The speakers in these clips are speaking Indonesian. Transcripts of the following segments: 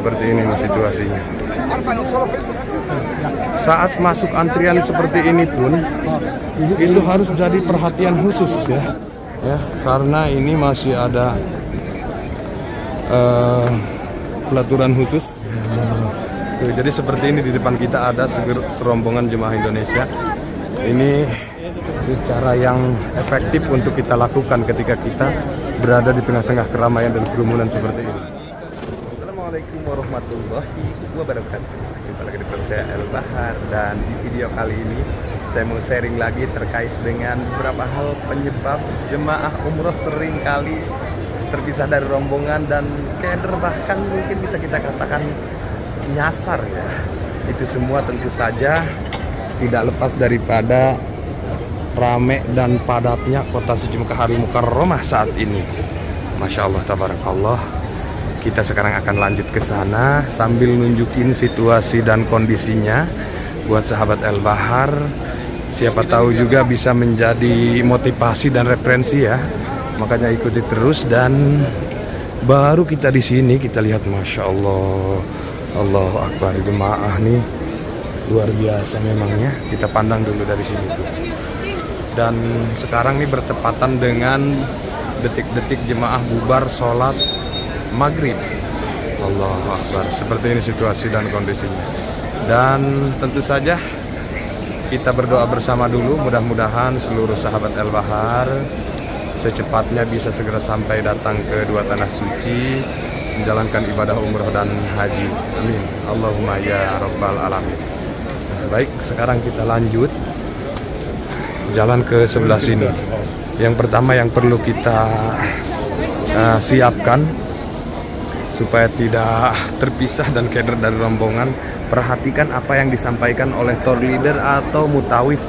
seperti ini nih situasinya. Saat masuk antrian seperti ini pun itu harus jadi perhatian khusus ya, karena ini masih ada pelaturan khusus. Tuh, jadi seperti ini di depan kita ada serombongan jemaah Indonesia. Ini cara yang efektif untuk kita lakukan ketika kita berada di tengah-tengah keramaian dan kerumunan seperti ini. Assalamualaikum warahmatullahi wabarakatuh. Jumpa lagi di channel saya El Bahar, dan di video kali ini saya mau sharing lagi terkait dengan beberapa hal penyebab jemaah umroh sering kali terpisah dari rombongan dan keder, bahkan mungkin bisa kita katakan nyasar ya. Itu semua tentu saja tidak lepas daripada rame dan padatnya kota suci Mekah Al-Mukarramah saat ini. Masya Allah, tabarakallah. Kita sekarang akan lanjut ke sana sambil nunjukin situasi dan kondisinya buat sahabat El Bahar. Siapa tahu juga bisa menjadi motivasi dan referensi ya. Makanya ikuti terus, dan baru kita di sini kita lihat, masya Allah, Allahu Akbar, jemaah nih luar biasa memangnya. Kita pandang dulu dari sini tuh. Dan sekarang nih bertepatan dengan detik-detik jemaah bubar sholat maghrib. Allahu Akbar. Seperti ini situasi dan kondisinya. Dan tentu saja kita berdoa bersama dulu, mudah-mudahan seluruh sahabat El Bahar secepatnya bisa segera sampai datang ke dua tanah suci, menjalankan ibadah umroh dan haji. Amin. Allahumma ya rabbal alamin. Baik, sekarang kita lanjut jalan ke sebelah sini. Yang pertama yang perlu kita siapkan supaya tidak terpisah dan keder dari rombongan, perhatikan apa yang disampaikan oleh tour leader atau mutawif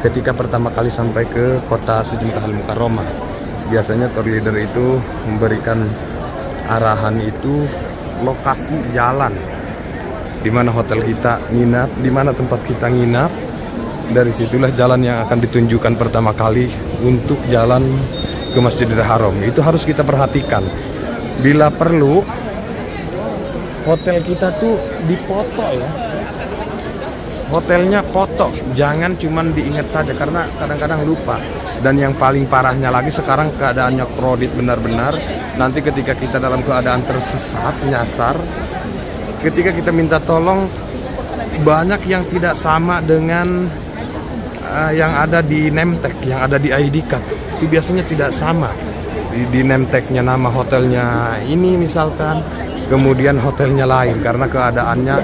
ketika pertama kali sampai ke kota suci Mekah Al-Mukarramah. Biasanya tour leader itu memberikan arahan itu lokasi jalan, di mana hotel kita nginap, di mana tempat kita nginap. Dari situlah jalan yang akan ditunjukkan pertama kali untuk jalan ke Masjidil Haram. Itu harus kita perhatikan. Bila perlu, hotel kita tuh dipoto ya. Hotelnya foto, jangan cuman diingat saja, karena kadang-kadang lupa. Dan yang paling parahnya lagi sekarang keadaannya kredit benar-benar. Nanti ketika kita dalam keadaan tersesat, nyasar, ketika kita minta tolong, banyak yang tidak sama dengan yang ada di name tag, yang ada di ID card. Itu biasanya tidak sama. Di name tag-nya nama hotelnya ini misalkan, kemudian hotelnya lain, karena keadaannya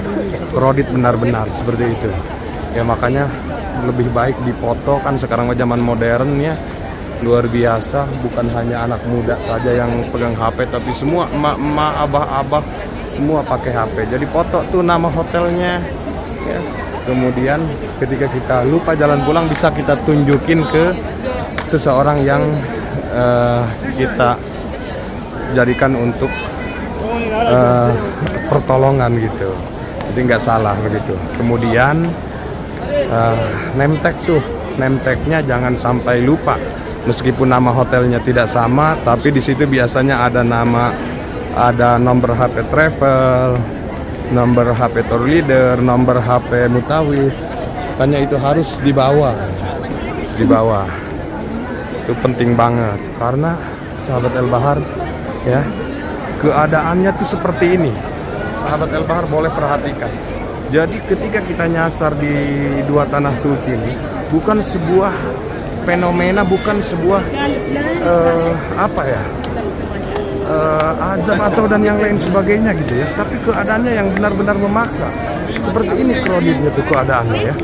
kredit benar-benar seperti itu. Ya makanya lebih baik dipoto, kan sekarang zaman modern ya, luar biasa. Bukan hanya anak muda saja yang pegang HP, tapi semua emak-emak, abah-abah semua pakai HP. Jadi foto tuh nama hotelnya ya. Kemudian ketika kita lupa jalan pulang, bisa kita tunjukin ke seseorang yang kita jadikan untuk pertolongan gitu. Jadi nggak salah begitu. Kemudian name tag tuh, name tagnya jangan sampai lupa. Meskipun nama hotelnya tidak sama, tapi di situ biasanya ada nama, ada nomor HP travel, nomor HP tour leader, nomor HP mutawif. Makanya itu harus dibawa. Itu penting banget, karena sahabat El Bahar ya, keadaannya tuh seperti ini. Sahabat El Bahar boleh perhatikan. Jadi ketika kita nyasar di dua tanah suci ini, bukan sebuah fenomena, bukan sebuah azab atau dan yang lain sebagainya gitu ya, tapi keadaannya yang benar-benar memaksa. Seperti ini kreditnya tuh keadaannya ya.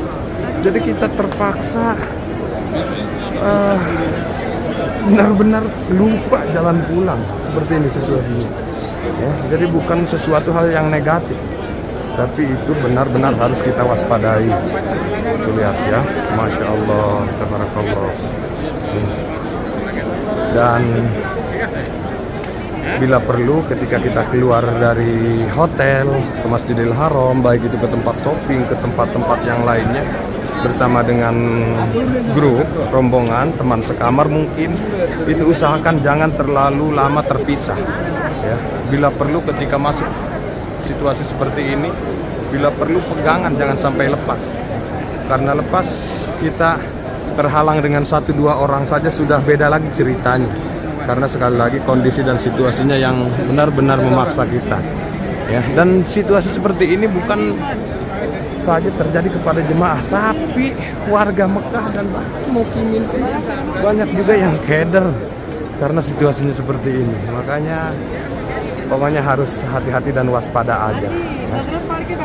Jadi kita terpaksa benar-benar lupa jalan pulang. Seperti ini situasinya ya. Jadi bukan sesuatu hal yang negatif, tapi itu benar-benar harus kita waspadai. Tuh lihat ya, masya Allah, tabarakallah. Dan bila perlu ketika kita keluar dari hotel ke Masjidil Haram, baik itu ke tempat shopping, ke tempat-tempat yang lainnya, bersama dengan grup, rombongan, teman sekamar mungkin, itu usahakan jangan terlalu lama terpisah ya. Bila perlu ketika masuk situasi seperti ini, bila perlu pegangan jangan sampai lepas. Karena lepas kita terhalang dengan 1-2 orang saja sudah beda lagi ceritanya. Karena sekali lagi kondisi dan situasinya yang benar-benar memaksa kita. Ya, dan situasi seperti ini bukan saja terjadi kepada jemaah, tapi warga Mekah dan mukimin banyak juga yang keder karena situasinya seperti ini. Makanya pokoknya harus hati-hati dan waspada aja. Ya.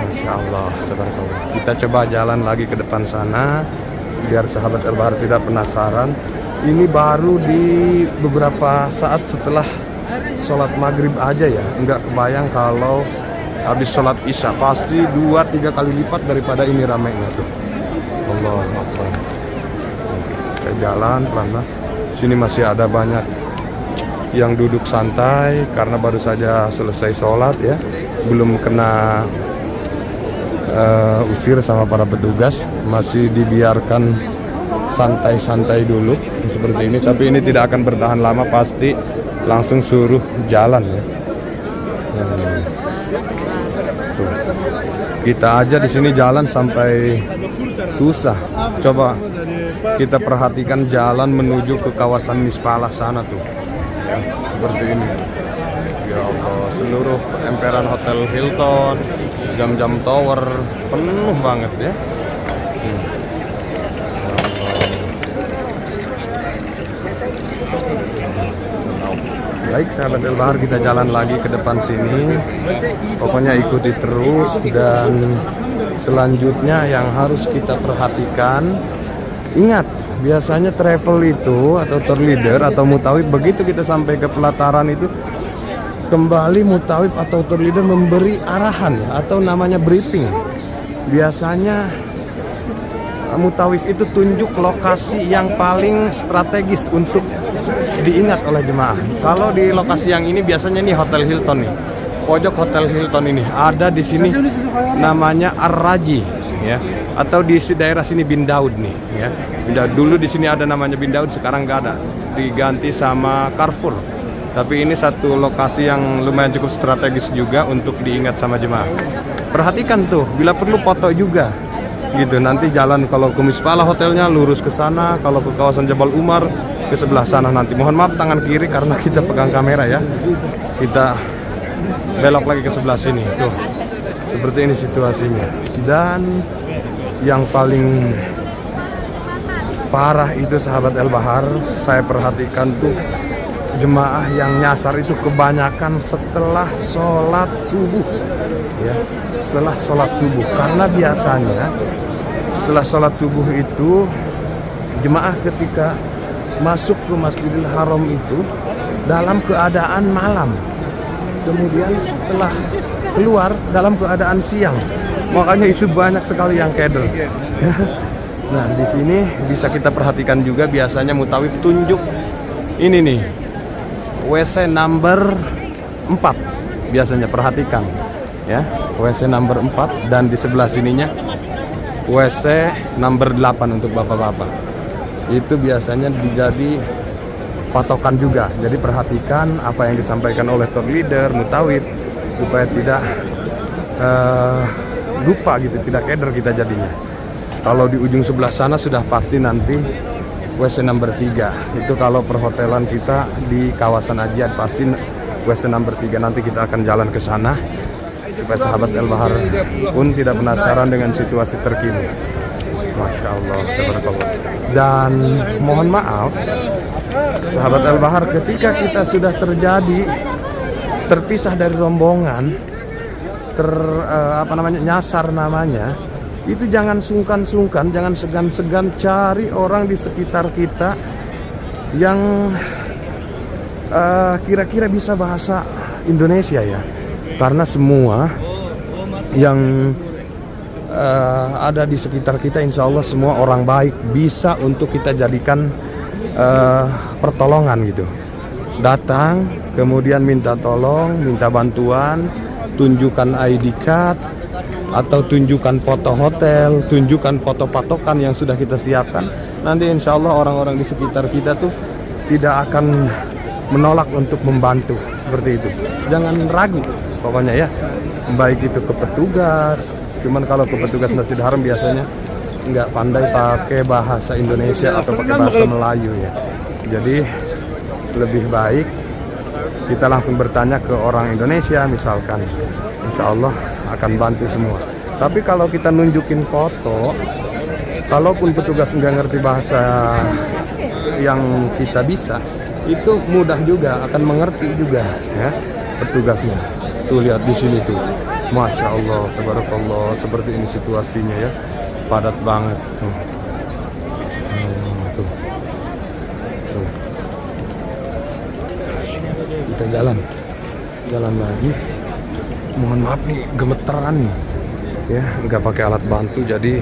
Masya Allah, subhanallah. Kita coba jalan lagi ke depan sana biar sahabat Al-Bahar tidak penasaran. Ini baru di beberapa saat setelah sholat maghrib aja ya. Nggak kebayang kalau habis sholat isya pasti 2-3 kali lipat daripada ini ramainya tuh. Allah Akbar. Kita jalan pelan-pelan. Sini masih ada banyak yang duduk santai karena baru saja selesai sholat ya, belum kena usir sama para petugas, masih dibiarkan santai-santai dulu seperti ini. Tapi ini tidak akan bertahan lama, pasti langsung suruh jalan ya. Tuh. Kita aja di sini jalan sampai susah. Coba kita perhatikan jalan menuju ke kawasan Mispalah sana tuh. Ya, seperti ini. Ya Allah, seluruh emperan Hotel Hilton, jam-jam tower penuh banget ya. Baik sahabat Al-Bahar, kita jalan lagi ke depan sini. Pokoknya ikuti terus, dan selanjutnya yang harus kita perhatikan, ingat, biasanya travel itu atau tour leader atau mutawif, begitu kita sampai ke pelataran itu kembali mutawif atau tour leader memberi arahan atau namanya briefing. Biasanya mutawif itu tunjuk lokasi yang paling strategis untuk diingat oleh jemaah. Kalau di lokasi yang ini biasanya nih Hotel Hilton nih, pojok Hotel Hilton ini ada di sini namanya Ar-Raji ya, atau di daerah sini Bin Daud nih ya. Dulu di sini ada namanya Bin Daud, sekarang nggak ada, diganti sama Carrefour. Tapi ini satu lokasi yang lumayan cukup strategis juga untuk diingat sama jemaah. Perhatikan tuh, bila perlu foto juga gitu. Nanti jalan kalau ke Mispalah hotelnya lurus ke sana, kalau ke kawasan Jabal Umar ke sebelah sana nanti. Mohon maaf tangan kiri karena kita pegang kamera ya. Kita belok lagi ke sebelah sini. Tuh. Seperti ini situasinya. Dan yang paling parah itu sahabat Al-Bahar, saya perhatikan tuh jemaah yang nyasar itu kebanyakan setelah sholat subuh ya, setelah sholat subuh. Karena biasanya setelah sholat subuh itu jemaah ketika masuk ke Masjidil Haram itu dalam keadaan malam, kemudian setelah keluar dalam keadaan siang. Makanya itu banyak sekali yang keder. Nah, di sini bisa kita perhatikan juga biasanya mutawif tunjuk ini nih, WC number 4 biasanya, perhatikan ya, WC number 4, dan di sebelah sininya WC number 8 untuk bapak-bapak. Itu biasanya dijadi patokan juga. Jadi perhatikan apa yang disampaikan oleh tour leader, mutawif, supaya tidak lupa gitu, tidak keder kita jadinya. Kalau di ujung sebelah sana sudah pasti nanti WC number 3. Itu kalau perhotelan kita di kawasan Ajiat pasti WC number 3. Nanti kita akan jalan ke sana supaya sahabat Al-Bahar pun tidak penasaran dengan situasi terkini. Masya Allah, tabarakallah. Dan mohon maaf sahabat Al-Bahar, ketika kita sudah terpisah dari rombongan, nyasar namanya, itu jangan sungkan-sungkan, jangan segan-segan cari orang di sekitar kita yang kira-kira bisa bahasa Indonesia ya. Karena semua yang ada di sekitar kita insya Allah semua orang baik, bisa untuk kita jadikan pertolongan gitu. Datang kemudian minta tolong, minta bantuan, tunjukkan ID card atau tunjukkan foto hotel, tunjukkan foto patokan yang sudah kita siapkan. Nanti insya Allah orang-orang di sekitar kita tuh tidak akan menolak untuk membantu seperti itu. Jangan ragu pokoknya ya. baik itu ke petugas. Cuman kalau ke petugas Masjidil Haram biasanya nggak pandai pakai bahasa Indonesia atau pakai bahasa Melayu ya. Jadi lebih baik kita langsung bertanya ke orang Indonesia misalkan, insya Allah akan bantu semua. Tapi kalau kita nunjukin foto, kalaupun petugas nggak ngerti bahasa yang kita bisa, itu mudah juga akan mengerti juga ya petugasnya. Tuh lihat di sini tuh, masya Allah, tabarakallah, seperti ini situasinya ya, padat banget. Tuh. Kita jalan lagi. Mohon maaf nih, gemeteran nih ya, nggak pakai alat bantu jadi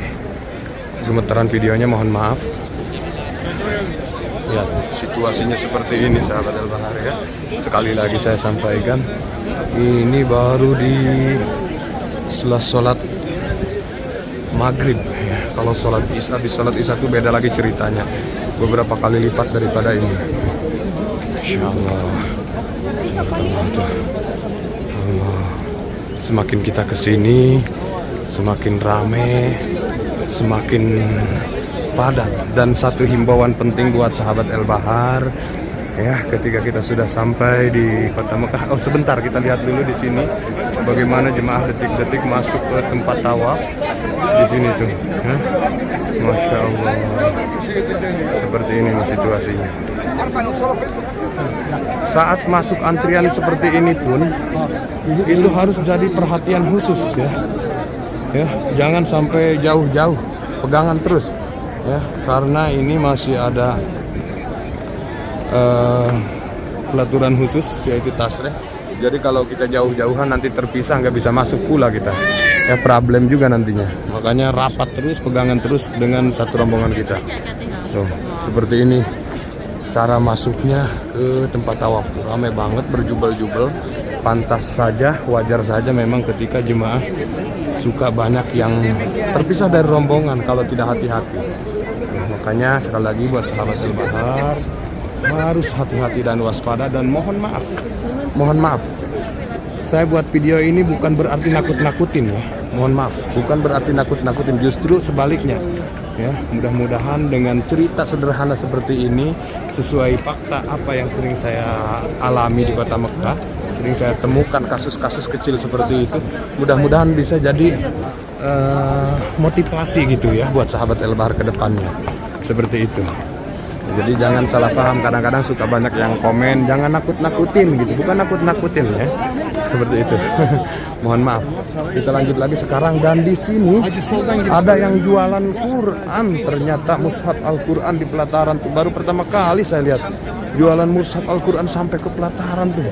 gemeteran videonya, mohon maaf ya. Situasinya seperti ini sahabat Al-Bahar ya. Sekali lagi saya sampaikan, ini baru di setelah sholat maghrib ya. Kalau sholat isya, habis sholat isya itu beda lagi ceritanya, beberapa kali lipat daripada ini. Insya Allah. Semakin kita kesini, semakin rame, semakin padat. Dan satu himbauan penting buat sahabat Al-Bahar ya, ketika kita sudah sampai di Kota Mekah. Oh sebentar, kita lihat dulu di sini bagaimana jemaah detik-detik masuk ke tempat tawaf di sini tuh ya. Masya Allah, seperti ini nih situasinya. Saat masuk antrian seperti ini pun itu harus jadi perhatian khusus ya. Ya, jangan sampai jauh-jauh, pegangan terus ya, karena ini masih ada pelaturan khusus yaitu tasreh. Jadi kalau kita jauh-jauhan nanti terpisah, nggak bisa masuk pula kita ya, problem juga nantinya. Makanya rapat terus, pegangan terus dengan satu rombongan kita. So, seperti ini cara masuknya ke tempat tawaf. Ramai banget, berjubel-jubel. Pantas saja, wajar saja memang ketika jemaah suka banyak yang terpisah dari rombongan kalau tidak hati-hati. Makanya sekali lagi buat sahabat Al-Bahar harus hati-hati dan waspada, dan mohon maaf saya buat video ini bukan berarti nakut-nakutin ya, mohon maaf, bukan berarti nakut-nakutin, justru sebaliknya ya. Mudah-mudahan dengan cerita sederhana seperti ini sesuai fakta apa yang sering saya alami di Kota Mekah, sering saya temukan kasus-kasus kecil seperti itu, mudah-mudahan bisa jadi motivasi gitu ya buat sahabat Al-Bahar ke depannya, seperti itu. Jadi jangan salah paham, kadang-kadang suka banyak yang komen jangan nakut-nakutin gitu, bukan nakut-nakutin ya, seperti itu. Mohon maaf. Kita lanjut lagi sekarang, dan di sini ada yang jualan Quran. Ternyata mushaf Al-Quran di pelataran tuh, baru pertama kali saya lihat jualan mushaf Al-Quran sampai ke pelataran tuh.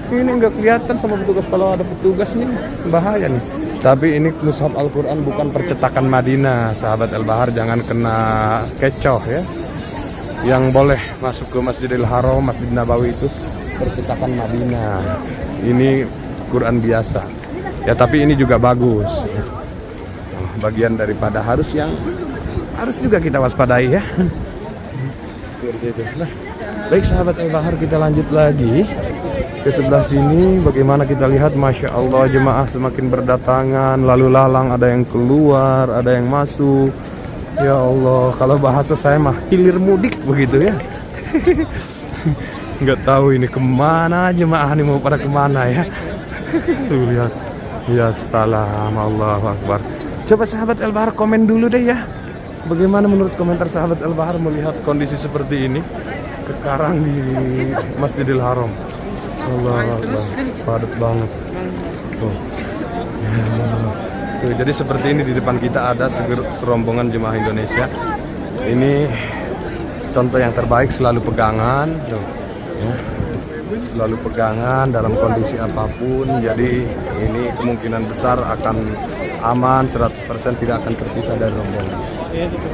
Ini nggak kelihatan sama petugas, kalau ada petugas nih bahaya nih. Tapi ini mushaf Al-Quran bukan percetakan Madinah, sahabat Al-Bahar, jangan kena kecoh ya. Yang boleh masuk ke Masjidil Haram, Masjid Nabawi itu percetakan Madinah. Ini Quran biasa ya, tapi ini juga bagus. Bagian daripada harus juga kita waspadai ya. Seperti itu. Nah, baik sahabat Al-Bahar, kita lanjut lagi ke sebelah sini. Bagaimana kita lihat, masya Allah, jemaah semakin berdatangan, lalu lalang, ada yang keluar, ada yang masuk. Ya Allah, kalau bahasa saya mah hilir mudik begitu ya. Nggak tahu ini kemana jemaah nih, mau pada kemana ya. Tuh lihat, ya salam, Allahu Akbar. Coba sahabat Al-Bahar komen dulu deh ya, bagaimana menurut komentar sahabat Al-Bahar melihat kondisi seperti ini sekarang di Masjidil Haram. Allah Akbar, padat banget. Tuh. Tuh, jadi seperti ini di depan kita ada serombongan jemaah Indonesia. Ini contoh yang terbaik, selalu pegangan. Tuh, ya. Selalu pegangan dalam kondisi apapun. Jadi ini kemungkinan besar akan aman, 100% tidak akan terpisah dari rombongan.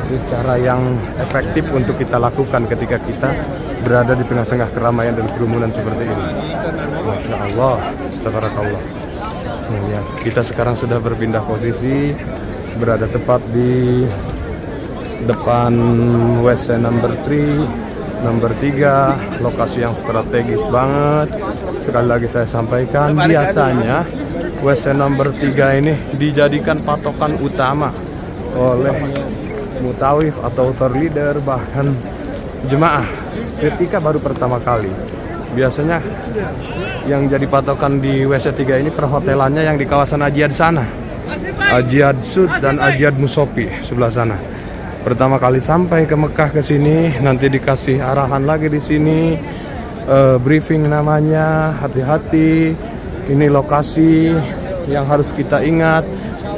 Itu cara yang efektif untuk kita lakukan ketika kita berada di tengah-tengah keramaian dan kerumunan seperti ini. Masya Allah, tabarakallah. Ya, kita sekarang sudah berpindah posisi, berada tepat di depan WC number 3, lokasi yang strategis banget. Sekali lagi saya sampaikan, biasanya WC nomor 3 ini dijadikan patokan utama oleh mutawif atau tour leader, bahkan jemaah ketika baru pertama kali. Biasanya yang jadi patokan di WC 3 ini perhotelannya yang di kawasan Ajiad sana, Ajiad Sud dan Ajiad Musopi sebelah sana. Pertama kali sampai ke Mekah ke sini, nanti dikasih arahan lagi di sini, briefing namanya, hati-hati, ini lokasi yang harus kita ingat,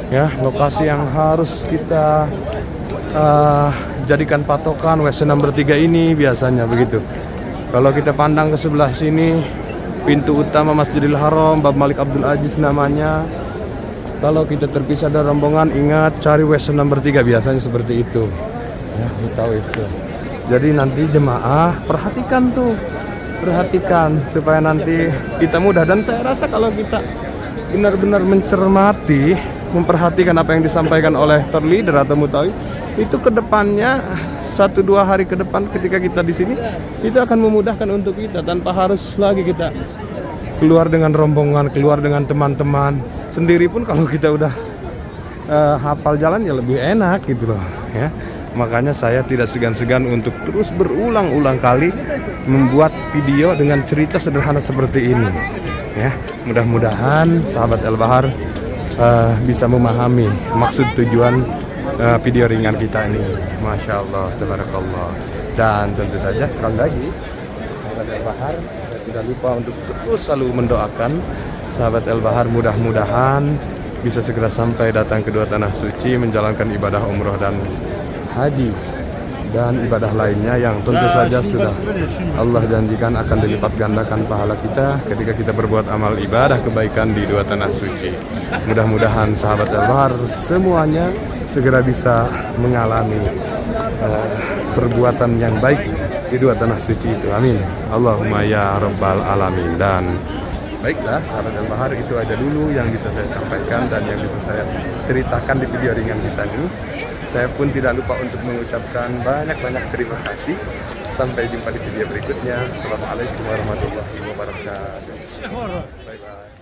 ya, lokasi yang harus kita jadikan patokan. WC nomor 3 ini biasanya begitu. Kalau kita pandang ke sebelah sini, pintu utama Masjidil Haram, Bab Malik Abdul Aziz namanya. Kalau kita terpisah dari rombongan, ingat cari WC nomor 3, biasanya seperti itu. Ya, tahu itu. Jadi nanti jemaah perhatikan supaya nanti kita mudah. Dan saya rasa kalau kita benar-benar mencermati, memperhatikan apa yang disampaikan oleh tour leader atau mutawif, itu kedepannya 1-2 hari ke depan ketika kita di sini, itu akan memudahkan untuk kita tanpa harus lagi kita keluar dengan rombongan, keluar dengan teman-teman. Sendiri pun kalau kita udah hafal jalan ya lebih enak gitu loh, ya. Makanya saya tidak segan-segan untuk terus berulang-ulang kali membuat video dengan cerita sederhana seperti ini, ya. Mudah-mudahan sahabat El Bahar bisa memahami maksud tujuan video ringan kita ini. Masya Allah, tabarakallah. Dan tentu saja sekali lagi sahabat El Bahar, saya tidak lupa untuk terus selalu mendoakan sahabat El Bahar, mudah-mudahan bisa segera sampai datang ke dua tanah suci, menjalankan ibadah umroh dan haji dan ibadah lainnya yang tentu saja sudah Allah janjikan akan dilipat gandakan pahala kita ketika kita berbuat amal ibadah kebaikan di dua tanah suci. Mudah-mudahan sahabat El Bahar semuanya segera bisa mengalami perbuatan yang baik di dua tanah suci itu. Amin. Allahumma ya rabbal alamin. Dan baiklah sahabat El Bahar, itu aja dulu yang bisa saya sampaikan dan yang bisa saya ceritakan di video ringan kita ini. Saya pun tidak lupa untuk mengucapkan banyak-banyak terima kasih. Sampai jumpa di video berikutnya. Assalamualaikum warahmatullahi wabarakatuh. Bye bye.